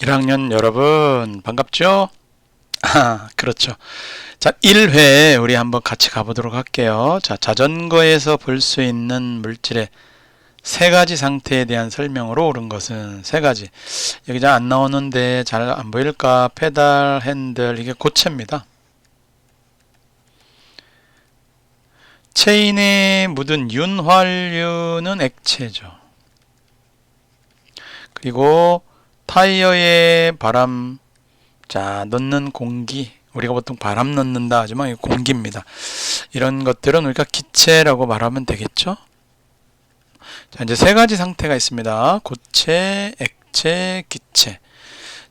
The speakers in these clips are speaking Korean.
1학년 여러분 반갑죠? 그렇죠. 자, 1회 우리 한번 같이 가보도록 할게요. 자, 자전거에서 볼 수 있는 물질의 세 가지 상태에 대한 설명으로 옳은 것은 세 가지. 여기 잘 안 나오는데 잘 안 보일까? 페달, 핸들, 이게 고체입니다. 체인에 묻은 윤활유는 액체죠. 그리고 타이어에 바람, 자, 넣는 공기, 우리가 보통 바람 넣는다 하지만 이거 공기입니다. 이런 것들은 우리가 기체라고 말하면 되겠죠? 자, 이제 세 가지 상태가 있습니다. 고체, 액체, 기체.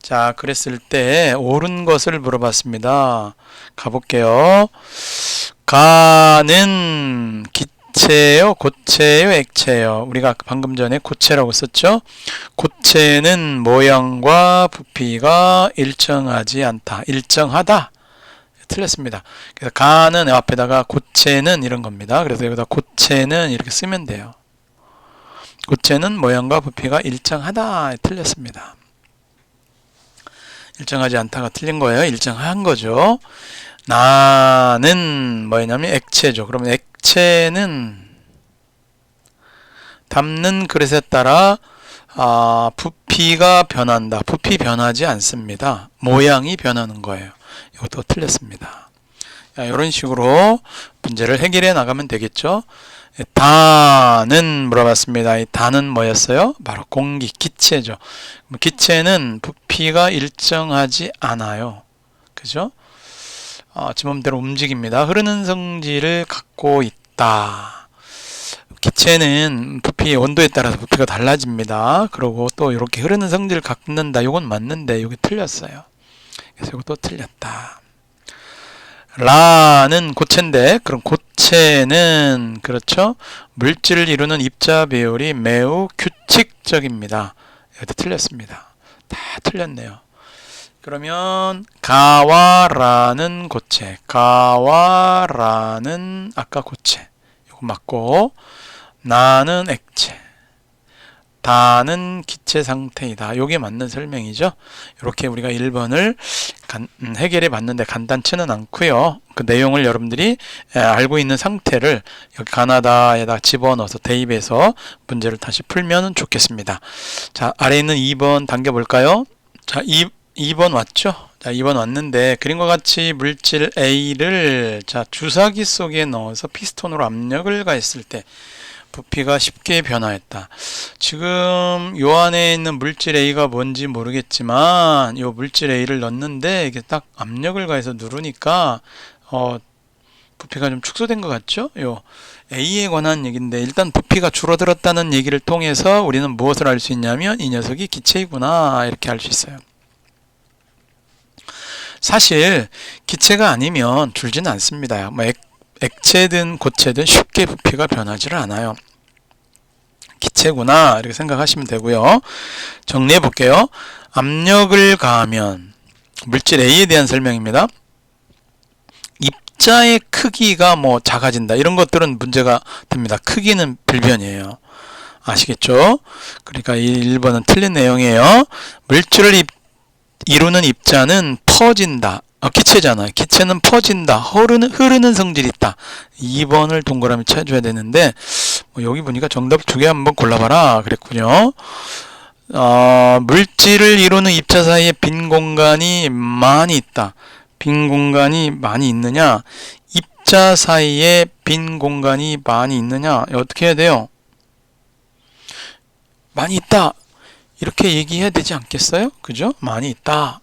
자, 그랬을 때 옳은 것을 물어봤습니다. 가볼게요. 가는 기체요, 고체요, 액체요. 우리가 방금 전에 고체라고 썼죠. 고체는 모양과 부피가 일정하지 않다. 일정하다. 틀렸습니다. 그래서 가는 앞에다가 고체는 이런 겁니다. 그래서 여기다 고체는 이렇게 쓰면 돼요. 고체는 모양과 부피가 일정하다. 틀렸습니다. 일정하지 않다가 틀린 거예요. 일정한 거죠. 나는 뭐냐면 액체죠. 그러면 액체는 담는 그릇에 따라 부피가 변한다. 부피 변하지 않습니다. 모양이 변하는 거예요. 이것도 틀렸습니다. 이런 식으로 문제를 해결해 나가면 되겠죠. 다는 물어봤습니다. 이 다는 뭐였어요? 바로 공기, 기체죠. 기체는 부피가 일정하지 않아요. 그죠? 지맘대로 움직입니다. 흐르는 성질을 갖고 있다. 기체는 부피, 온도에 따라서 부피가 달라집니다. 그리고 또 이렇게 흐르는 성질을 갖는다. 이건 맞는데 이게 틀렸어요. 그래서 이것도 틀렸다. 라는 고체인데, 그럼 고체는 그렇죠? 물질을 이루는 입자 비율이 매우 규칙적입니다. 이것도 틀렸습니다. 다 틀렸네요. 그러면 가와라는 고체, 가와라는 아까 고체, 이거 맞고, 나는 액체, 다는 기체 상태이다. 요게 맞는 설명이죠. 이렇게 우리가 1번을 해결해 봤는데 간단치는 않고요. 그 내용을 여러분들이 알고 있는 상태를 여기 가나다에다 집어넣어서 대입해서 문제를 다시 풀면 좋겠습니다. 자, 아래에 있는 2번 당겨볼까요? 자, 2번 왔죠? 자, 2번 왔는데 그림과 같이 물질 A를 자, 주사기 속에 넣어서 피스톤으로 압력을 가했을 때 부피가 쉽게 변화했다. 지금 요 안에 있는 물질 A가 뭔지 모르겠지만 요 물질 A를 넣는데 이게 딱 압력을 가해서 누르니까 부피가 좀 축소된 것 같죠? 요 A에 관한 얘기인데 일단 부피가 줄어들었다는 얘기를 통해서 우리는 무엇을 알 수 있냐면 이 녀석이 기체이구나 이렇게 알 수 있어요. 사실 기체가 아니면 줄지는 않습니다. 뭐 액체든 고체든 쉽게 부피가 변하지를 않아요. 기체구나 이렇게 생각하시면 되고요. 정리해 볼게요. 압력을 가하면 물질 A에 대한 설명입니다. 입자의 크기가 뭐 작아진다 이런 것들은 문제가 됩니다. 크기는 불변이에요. 아시겠죠? 그러니까 1번은 틀린 내용이에요. 물질을 이루는 입자는 퍼진다. 기체잖아요. 기체는 퍼진다. 흐르는 성질이 있다. 2번을 동그라미 쳐줘야 되는데 여기 보니까 정답 2개 한번 골라봐라 그랬군요. 물질을 이루는 입자 사이에 빈 공간이 많이 있다. 빈 공간이 많이 있느냐? 입자 사이에 빈 공간이 많이 있느냐? 어떻게 해야 돼요? 많이 있다. 이렇게 얘기해야 되지 않겠어요? 그죠? 많이 있다.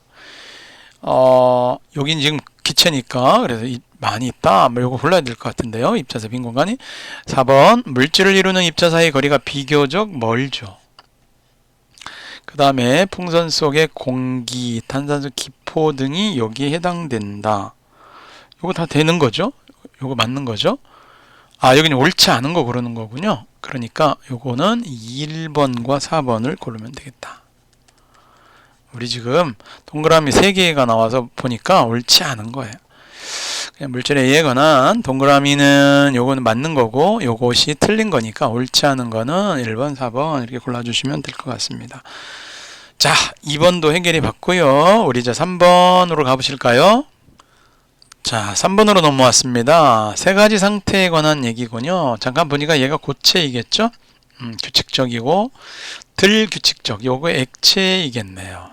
여긴 지금 기체니까 그래서 많이 있다. 뭐 요거 골라야 될 것 같은데요. 입자사 빈 공간이. 4번 물질을 이루는 입자 사이 거리가 비교적 멀죠. 그 다음에 풍선 속의 공기, 탄산수, 기포 등이 여기에 해당된다. 요거 다 되는 거죠? 요거 맞는 거죠? 여기는 옳지 않은 거 고르는 거군요. 그러니까 요거는 1번과 4번을 고르면 되겠다. 우리 지금 동그라미 3개가 나와서 보니까 옳지 않은 거예요. 그냥 물질 A에 관한 동그라미는 요거는 맞는 거고 요것이 틀린 거니까 옳지 않은 거는 1번, 4번 이렇게 골라주시면 될 것 같습니다. 자, 2번도 해결이 봤고요. 우리 이제 3번으로 가보실까요? 자, 3번으로 넘어왔습니다. 세 가지 상태에 관한 얘기군요. 잠깐 보니까 얘가 고체이겠죠? 규칙적이고 덜 규칙적, 요거 액체이겠네요.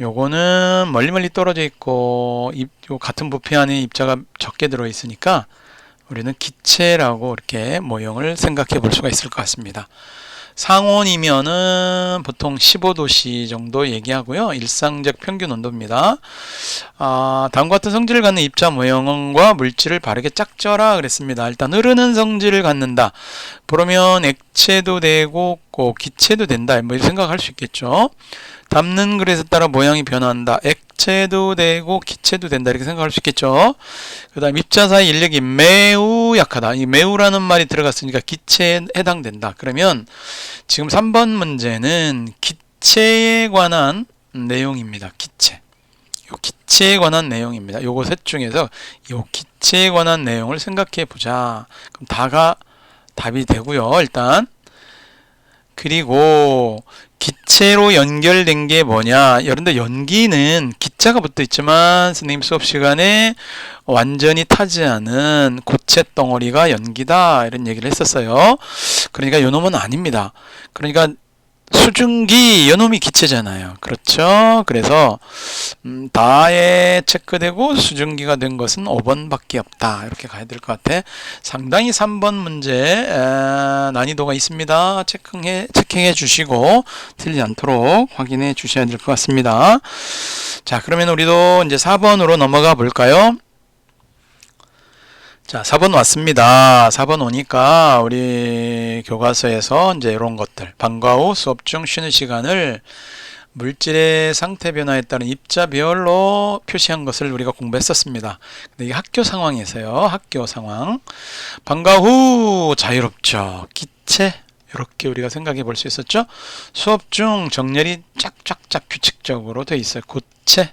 요거는 멀리 떨어져 있고 요 같은 부피 안에 입자가 적게 들어있으니까 우리는 기체라고 이렇게 모형을 생각해 볼 수가 있을 것 같습니다. 상온이면은 보통 15도씨 정도 얘기하고요. 일상적 평균 온도입니다. 다음과 같은 성질을 갖는 입자 모형과 물질을 바르게 짝져라 그랬습니다. 일단 흐르는 성질을 갖는다. 그러면 액체도 되고 기체도 된다. 뭐 이렇게 생각할 수 있겠죠. 담는 그릇에 따라 모양이 변한다. 액체도 되고 기체도 된다. 이렇게 생각할 수 있겠죠. 그 다음 입자사의 인력이 매우 약하다. 이 매우라는 말이 들어갔으니까 기체에 해당된다. 그러면 지금 3번 문제는 기체에 관한 내용입니다. 기체. 요 기체에 관한 내용입니다. 요거 셋 중에서 요 기체에 관한 내용을 생각해 보자. 그럼 다가 답이 되고요. 일단 그리고 기체로 연결된 게 뭐냐? 여러분들 연기는 기자가 붙어 있지만 선생님 수업 시간에 완전히 타지 않은 고체 덩어리가 연기다 이런 얘기를 했었어요. 그러니까 요놈은 아닙니다. 그러니까 수증기 요놈이 기체잖아요. 그렇죠? 그래서 다에 체크되고 수증기가 된 것은 5번밖에 없다. 이렇게 가야 될 것 같아. 상당히 3번 문제 난이도가 있습니다. 체킹해 주시고 틀리지 않도록 확인해 주셔야 될 것 같습니다. 자, 그러면 우리도 이제 4번으로 넘어가 볼까요? 자, 4번 왔습니다. 4번 오니까 우리 교과서에서 이제 이런 것들 방과 후 수업 중 쉬는 시간을 물질의 상태 변화에 따른 입자별로 표시한 것을 우리가 공부했었습니다. 근데 이게 학교 상황에서요. 학교 상황. 방과 후 자유롭죠. 기체 이렇게 우리가 생각해 볼 수 있었죠. 수업 중 정렬이 쫙쫙쫙 규칙적으로 돼 있어요. 고체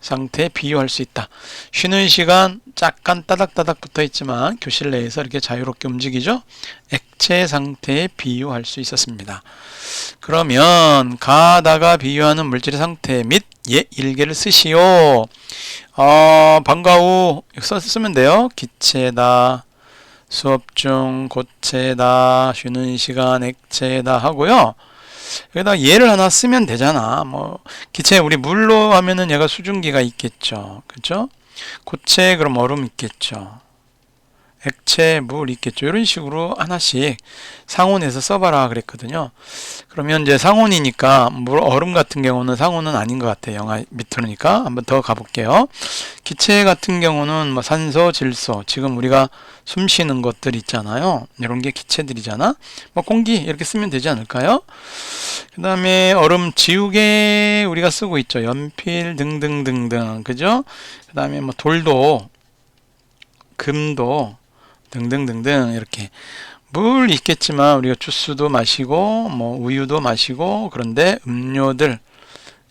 상태에 비유할 수 있다. 쉬는 시간 약간 따닥따닥 붙어 있지만 교실 내에서 이렇게 자유롭게 움직이죠. 액체 상태에 비유할 수 있었습니다. 그러면 가다가 비유하는 물질의 상태 및 일개를 쓰시오. 방과 후 쓰면 돼요. 기체다. 수업 중 고체다. 쉬는 시간 액체다 하고요. 여기다 얘를 하나 쓰면 되잖아. 뭐 기체 우리 물로 하면은 얘가 수증기가 있겠죠. 그죠? 고체 그럼 얼음 있겠죠. 액체 물 있겠죠. 이런 식으로 하나씩 상온에서 써봐라 그랬거든요. 그러면 이제 상온이니까 물 얼음 같은 경우는 상온은 아닌 것 같아요. 영하 밑으로니까 한번 더 가볼게요. 기체 같은 경우는 뭐 산소, 질소 지금 우리가 숨 쉬는 것들 있잖아요. 이런 게 기체들이잖아. 뭐 공기 이렇게 쓰면 되지 않을까요? 그 다음에 얼음 지우개 우리가 쓰고 있죠. 연필 등등등등 그죠? 그 다음에 뭐 돌도 금도 등등등등 이렇게 물 있겠지만 우리가 주스도 마시고 뭐 우유도 마시고 그런데 음료들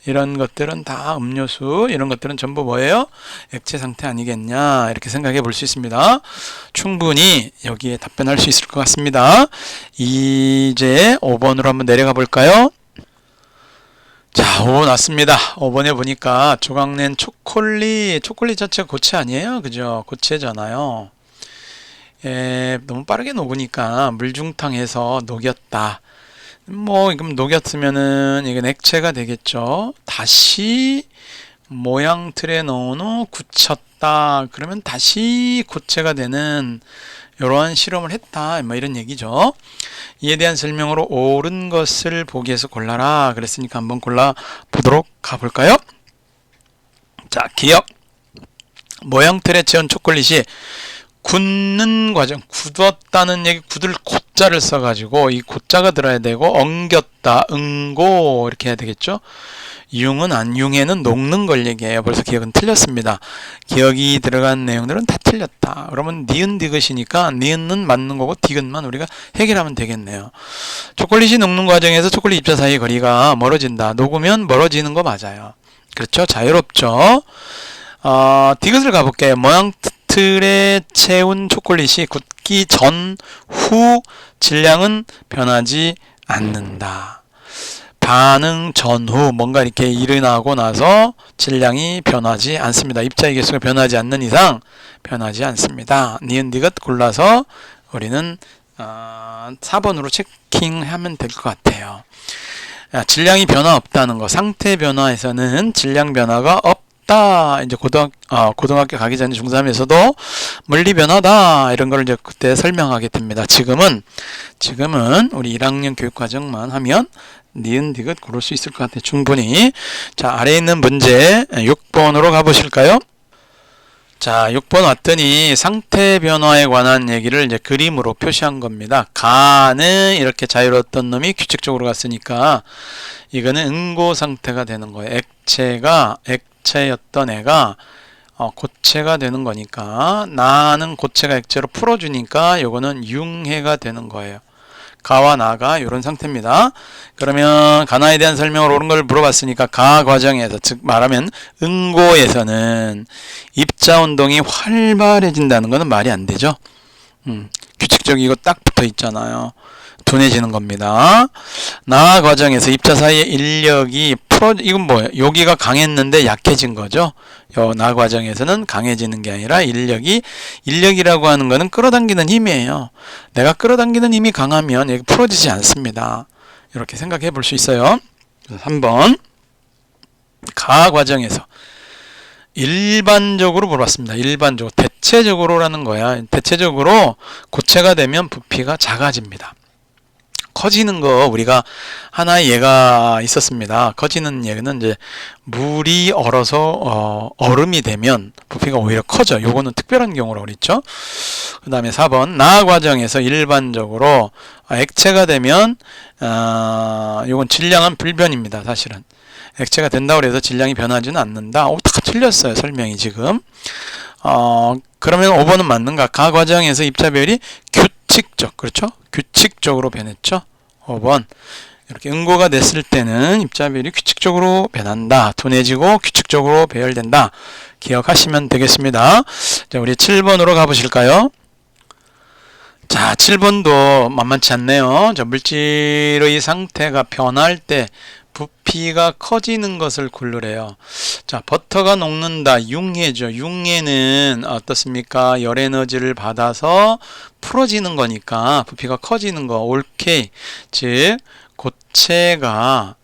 이런 것들은 다 음료수 이런 것들은 전부 뭐예요? 액체 상태 아니겠냐 이렇게 생각해 볼 수 있습니다. 충분히 여기에 답변할 수 있을 것 같습니다. 이제 5번으로 한번 내려가 볼까요? 자, 5번 왔습니다. 5번에 보니까 조각낸 초콜릿 자체가 고체 아니에요? 그죠? 고체잖아요. 너무 빠르게 녹으니까 물중탕해서 녹였다. 뭐 그럼 녹였으면은 이건 액체가 되겠죠. 다시 모양 틀에 넣은 후 굳혔다. 그러면 다시 고체가 되는 이러한 실험을 했다. 뭐 이런 얘기죠. 이에 대한 설명으로 옳은 것을 보기에서 골라라. 그랬으니까 한번 골라 보도록 가볼까요? 자, 기억. 모양 틀에 채운 초콜릿이 굳는 과정, 굳었다는 얘기, 굳을 고자를 써가지고 이 고자가 들어야 되고 엉겼다, 응고 이렇게 해야 되겠죠. 융에는 녹는 걸 얘기해요. 벌써 기억은 틀렸습니다. 기억이 들어간 내용들은 다 틀렸다. 그러면 니은 디귿이니까 니은은 맞는 거고 디귿만 우리가 해결하면 되겠네요. 초콜릿이 녹는 과정에서 초콜릿 입자 사이의 거리가 멀어진다. 녹으면 멀어지는 거 맞아요. 그렇죠? 자유롭죠. 디귿을 가볼게요. 모양 틀에 채운 초콜릿이 굳기 전, 후 질량은 변하지 않는다. 반응 전후 뭔가 이렇게 일어나고 나서 질량이 변하지 않습니다. 입자의 개수가 변하지 않는 이상 변하지 않습니다. 니은 디귿 골라서 우리는 4번으로 체킹하면 될 것 같아요. 질량이 변화 없다는 거, 상태 변화에서는 질량 변화가 없다. 이제 고등학교 가기 전에 중3에서도 물리 변화다 이런 걸 이제 그때 설명하게 됩니다. 지금은 우리 1학년 교육과정만 하면 니은 디귿 고를 수 있을 것 같아요. 충분히. 자, 아래에 있는 문제 6번으로 가보실까요? 자, 6번 왔더니 상태 변화에 관한 얘기를 이제 그림으로 표시한 겁니다. 가는 이렇게 자유로웠던 놈이 규칙적으로 갔으니까 이거는 응고 상태가 되는 거예요. 액체였던 애가 고체가 되는 거니까, 나는 고체가 액체로 풀어주니까 요거는 융해가 되는 거예요. 가와 나가 이런 상태입니다. 그러면 가나에 대한 설명을 옳은 걸 물어봤으니까 가 과정에서, 즉 말하면 응고에서는 입자 운동이 활발해진다는 것은 말이 안 되죠. 규칙적이고 딱 붙어 있잖아요. 둔해지는 겁니다. 나 과정에서 입자 사이의 인력이 이건 뭐예요? 여기가 강했는데 약해진 거죠. 나 과정에서는 강해지는 게 아니라 인력이라고 하는 거는 끌어당기는 힘이에요. 내가 끌어당기는 힘이 강하면 여기 풀어지지 않습니다. 이렇게 생각해 볼 수 있어요. 3번 가 과정에서 일반적으로 물어봤습니다. 일반적으로, 대체적으로라는 거야. 대체적으로 고체가 되면 부피가 작아집니다. 커지는 거 우리가 하나의 예가 있었습니다. 커지는 예는 이제 물이 얼어서 얼음이 되면 부피가 오히려 커져. 요거는 특별한 경우라고 그랬죠. 그 다음에 4번 나 과정에서 일반적으로 액체가 되면 요건 질량은 불변입니다. 사실은 액체가 된다고 해서 질량이 변하지는 않는다. 다 틀렸어요. 설명이 지금. 그러면 5번은 맞는가? 가 과정에서 입자별이 규칙적, 그렇죠? 규칙적으로 변했죠. 5번 이렇게 응고가 됐을 때는 입자별이 규칙적으로 변한다. 둔해지고 규칙적으로 배열된다. 기억하시면 되겠습니다. 자, 우리 7번으로 가보실까요? 자, 7번도 만만치 않네요. 자, 물질의 상태가 변할 때 부피가 커지는 것을 고르래요. 자, 버터가 녹는다. 융해죠. 융해는 어떻습니까? 열 에너지를 받아서 풀어지는 거니까 부피가 커지는 거. 오케이. 즉 고체가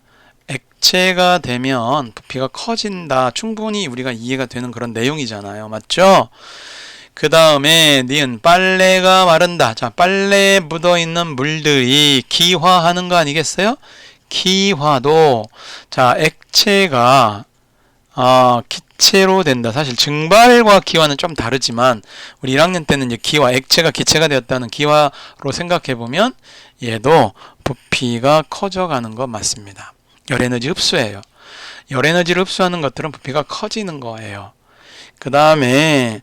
액체가 되면 부피가 커진다. 충분히 우리가 이해가 되는 그런 내용이잖아요. 맞죠? 그 다음에 니은 빨래가 마른다. 자, 빨래에 묻어있는 물들이 기화하는 거 아니겠어요? 기화도, 자, 액체가 기체로 된다. 사실 증발과 기화는 좀 다르지만 우리 1학년 때는 이제 기화, 액체가 기체가 되었다는 기화로 생각해 보면 얘도 부피가 커져가는 거 맞습니다. 열에너지 흡수예요. 열에너지를 흡수하는 것들은 부피가 커지는 거예요. 그 다음에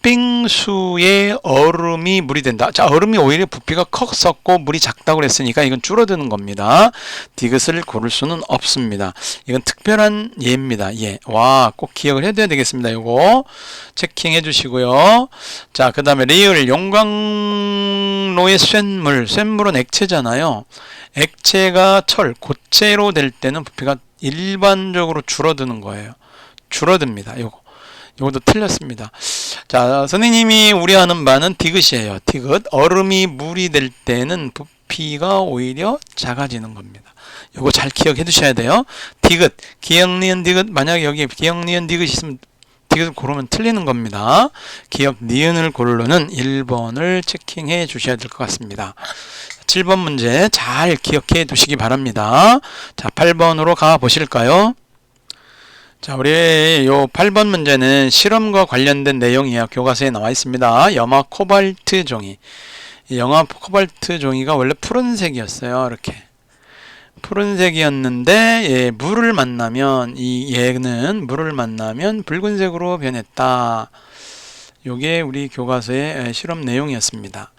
팥빙수에 얼음이 물이 된다. 자, 얼음이 오히려 부피가 컸었고 물이 작다고 그랬으니까 이건 줄어드는 겁니다. 디귿을 고를 수는 없습니다. 이건 특별한 예입니다. 예. 와, 꼭 기억을 해둬야 되겠습니다. 요거 체킹해 주시고요. 자, 그 다음에 리을 용광로의 쇳물은 액체잖아요. 액체가 고체로 될 때는 부피가 일반적으로 줄어드는 거예요. 줄어듭니다. 요것도 틀렸습니다. 자, 선생님이 우려하는 바는 디귿이에요. 디귿. 얼음이 물이 될 때는 부피가 오히려 작아지는 겁니다. 요거 잘 기억해 두셔야 돼요. 디귿. 기역, 니은, 디귿. 만약에 여기 기역, 니은, 디귿이 있으면 디귿을 고르면 틀리는 겁니다. 기역, 니은을 고르는 1번을 체킹해 주셔야 될 것 같습니다. 7번 문제 잘 기억해 두시기 바랍니다. 자, 8번으로 가 보실까요? 자, 우리 요 8번 문제는 실험과 관련된 내용이야. 교과서에 나와 있습니다. 염화 코발트 종이. 이 염화 코발트 종이가 원래 푸른색이었어요. 이렇게. 푸른색이었는데, 물을 만나면, 얘는 물을 만나면 붉은색으로 변했다. 요게 우리 교과서의 실험 내용이었습니다.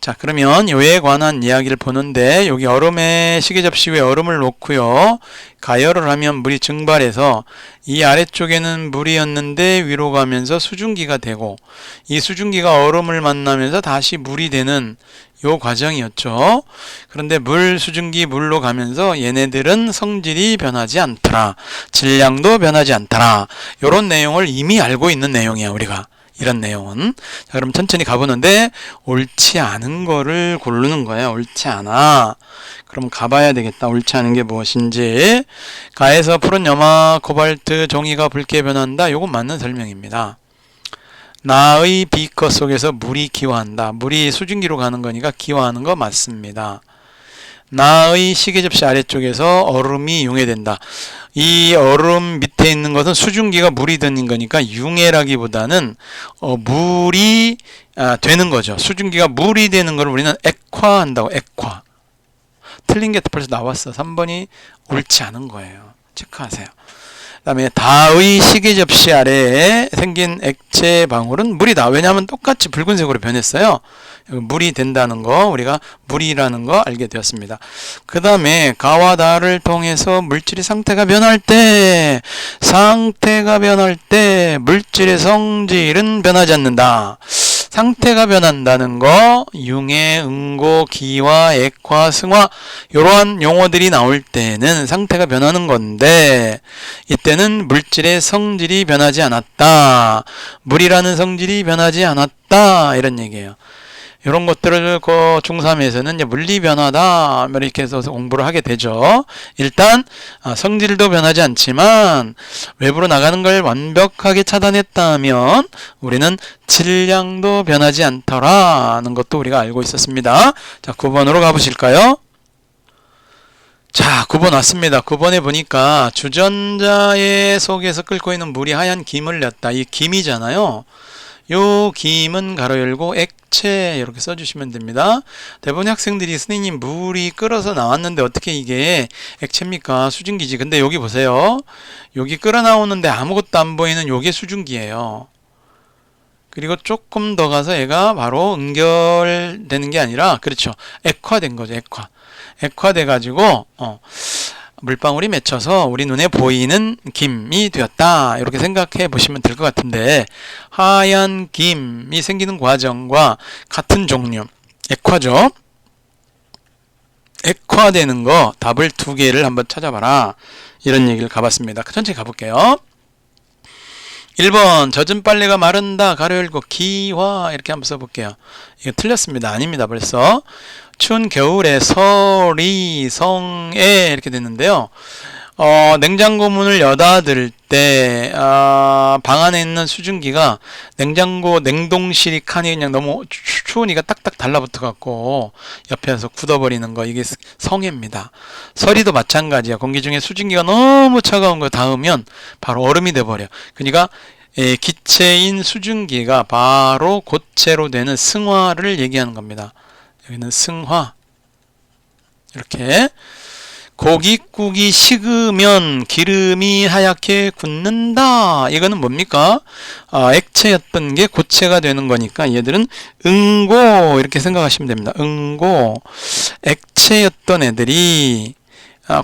자, 그러면 요에 관한 이야기를 보는데 여기 얼음에 시계 접시 위에 얼음을 놓고요. 가열을 하면 물이 증발해서 이 아래쪽에는 물이었는데 위로 가면서 수증기가 되고 이 수증기가 얼음을 만나면서 다시 물이 되는 요 과정이었죠. 그런데 물, 수증기, 물로 가면서 얘네들은 성질이 변하지 않더라. 질량도 변하지 않더라. 요런 내용을 이미 알고 있는 내용이야, 우리가. 이런 내용은. 자, 그럼 천천히 가보는데 옳지 않은 거를 고르는 거예요. 옳지 않아. 그럼 가봐야 되겠다. 옳지 않은 게 무엇인지. 가에서 푸른 염화, 코발트, 종이가 붉게 변한다. 요건 맞는 설명입니다. 나의 비커 속에서 물이 기화한다. 물이 수증기로 가는 거니까 기화하는 거 맞습니다. 나의 시계 접시 아래쪽에서 얼음이 융해된다. 이 얼음 밑에 있는 것은 수증기가 물이 되는 거니까 융해라기보다는 물이 되는 거죠. 수증기가 물이 되는 걸 우리는 액화한다고. 액화. 틀린 게 벌써 나왔어. 3번이 옳지 않은 거예요. 체크하세요. 그 다음에 다의 시계 접시 아래에 생긴 액체 방울은 물이다. 왜냐하면 똑같이 붉은색으로 변했어요. 물이 된다는 거, 우리가 물이라는 거 알게 되었습니다. 그 다음에 가와 다를 통해서 물질의 상태가 변할 때 물질의 성질은 변하지 않는다. 상태가 변한다는 거, 융해, 응고, 기화, 액화, 승화 이러한 용어들이 나올 때는 상태가 변하는 건데 이때는 물질의 성질이 변하지 않았다. 물이라는 성질이 변하지 않았다. 이런 얘기예요. 이런 것들을 중3에서는 물리 변화다 이렇게 해서 공부를 하게 되죠. 일단 성질도 변하지 않지만 외부로 나가는 걸 완벽하게 차단했다면 우리는 질량도 변하지 않더라는 것도 우리가 알고 있었습니다. 자, 9번으로 가보실까요? 자, 9번 왔습니다. 9번에 보니까 주전자의 속에서 끓고 있는 물이 하얀 김을 냈다. 이 김이잖아요. 요 김은 가로 열고 액체 이렇게 써주시면 됩니다. 대부분 학생들이 선생님 물이 끓어서 나왔는데 어떻게 이게 액체입니까? 수증기지. 근데 여기 보세요. 여기 끓어 나오는데 아무것도 안 보이는 요게 수증기예요. 그리고 조금 더 가서 얘가 바로 응결되는 게 아니라 그렇죠. 액화된 거죠. 액화돼 가지고 물방울이 맺혀서 우리 눈에 보이는 김이 되었다. 이렇게 생각해 보시면 될 것 같은데 하얀 김이 생기는 과정과 같은 종류 액화죠. 액화되는 거 답을 2개를 한번 찾아봐라. 이런 얘기를 가봤습니다. 천천히 가볼게요. 1번 젖은 빨래가 마른다. 가로 열고 기화 이렇게 한번 써볼게요. 이거 틀렸습니다. 아닙니다. 벌써 추운 겨울에 서리 성에 이렇게 됐는데요. 냉장고 문을 여닫을 때 방 안에 있는 수증기가 냉동실이 칸이 그냥 너무 추우니까 딱딱 달라붙어 갖고 옆에서 굳어버리는 거, 이게 성해입니다. 서리도 마찬가지야. 공기 중에 수증기가 너무 차가운 거 닿으면 바로 얼음이 돼버려. 그러니까 기체인 수증기가 바로 고체로 되는 승화를 얘기하는 겁니다. 여기는 승화. 이렇게 고깃국이 식으면 기름이 하얗게 굳는다. 이거는 뭡니까? 액체였던 게 고체가 되는 거니까 얘들은 응고 이렇게 생각하시면 됩니다. 응고. 액체였던 애들이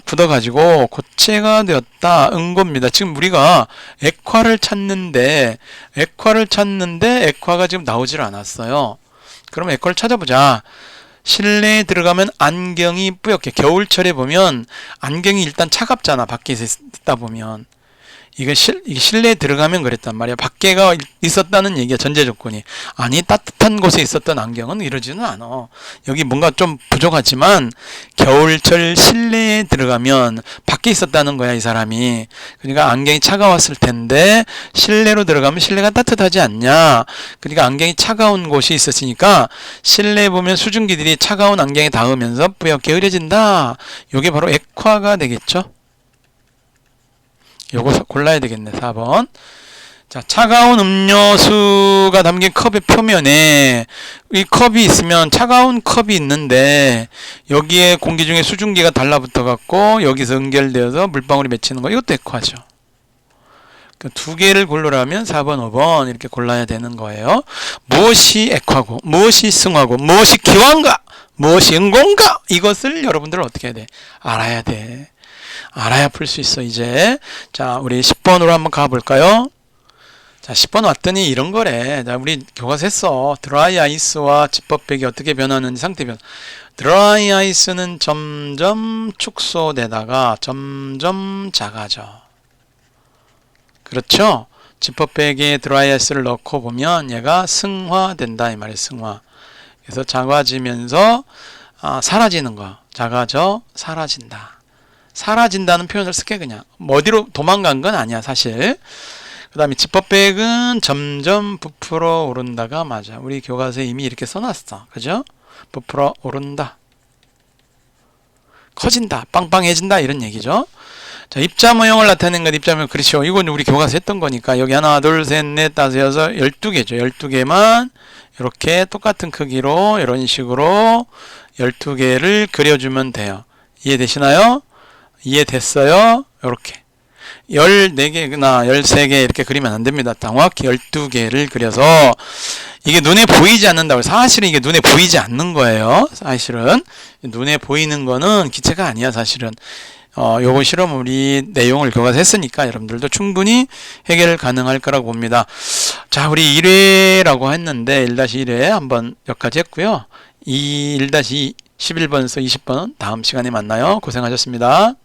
굳어가지고 고체가 되었다. 응고입니다. 지금 우리가 액화를 찾는데 액화가 지금 나오질 않았어요. 그럼 액화를 찾아보자. 실내에 들어가면 안경이 뿌옇게, 겨울철에 보면 안경이 일단 차갑잖아. 밖에서 있다 보면. 이게 실내에 들어가면 그랬단 말이야. 밖에가 있었다는 얘기야. 전제 조건이. 아니, 따뜻한 곳에 있었던 안경은 이러지는 않아. 여기 뭔가 좀 부족하지만 겨울철 실내에 들어가면 밖에 있었다는 거야, 이 사람이. 그러니까 안경이 차가웠을 텐데 실내로 들어가면 실내가 따뜻하지 않냐. 그러니까 안경이 차가운 곳이 있었으니까 실내에 보면 수증기들이 차가운 안경에 닿으면서 뿌옇게 흐려진다. 이게 바로 액화가 되겠죠. 요거 골라야 되겠네. 4번. 자, 차가운 음료수가 담긴 컵의 표면에 이 컵이 있으면, 차가운 컵이 있는데 여기에 공기 중에 수증기가 달라붙어 갖고 여기서 응결되어서 물방울이 맺히는 거, 이것도 액화죠. 그 두 개를 고르라면 4번, 5번 이렇게 골라야 되는 거예요. 무엇이 액화고, 무엇이 승화고, 무엇이 기화인가, 무엇이 응고인가, 이것을 여러분들은 어떻게 해야 돼? 알아야 돼. 알아야 풀 수 있어, 이제. 자, 우리 10번으로 한번 가볼까요? 자, 10번 왔더니 이런 거래. 자, 우리 교과서 했어. 드라이 아이스와 지퍼백이 어떻게 변하는지 상태 변화. 드라이 아이스는 점점 축소되다가 점점 작아져. 그렇죠? 지퍼백에 드라이 아이스를 넣고 보면 얘가 승화된다 이 말이에요. 승화. 그래서 작아지면서 사라지는 거. 작아져 사라진다. 사라진다는 표현을 쓸게 그냥. 어디로 도망간 건 아니야 사실. 그 다음에 지퍼백은 점점 부풀어 오른다가 맞아. 우리 교과서에 이미 이렇게 써놨어. 그죠? 부풀어 오른다. 커진다. 빵빵해진다. 이런 얘기죠. 자, 입자 모형을 나타내는 것, 입자 모형. 그렇죠. 이건 우리 교과서 했던 거니까. 여기 하나, 둘, 셋, 넷, 다섯, 여섯, 12개죠. 12개만 이렇게 똑같은 크기로 이런 식으로 12개를 그려주면 돼요. 이해되시나요? 이해됐어요? 이렇게. 14개나 13개 이렇게 그리면 안 됩니다. 정확히 12개를 그려서 이게 눈에 보이지 않는다고. 사실은 이게 눈에 보이지 않는 거예요. 사실은. 눈에 보이는 거는 기체가 아니야, 사실은. 요거 실험 우리 내용을 교과서 했으니까 여러분들도 충분히 해결 가능할 거라고 봅니다. 자, 우리 1회라고 했는데 1-1회 한번 여기까지 했고요. 1-2 11번에서 20번 다음 시간에 만나요. 고생하셨습니다.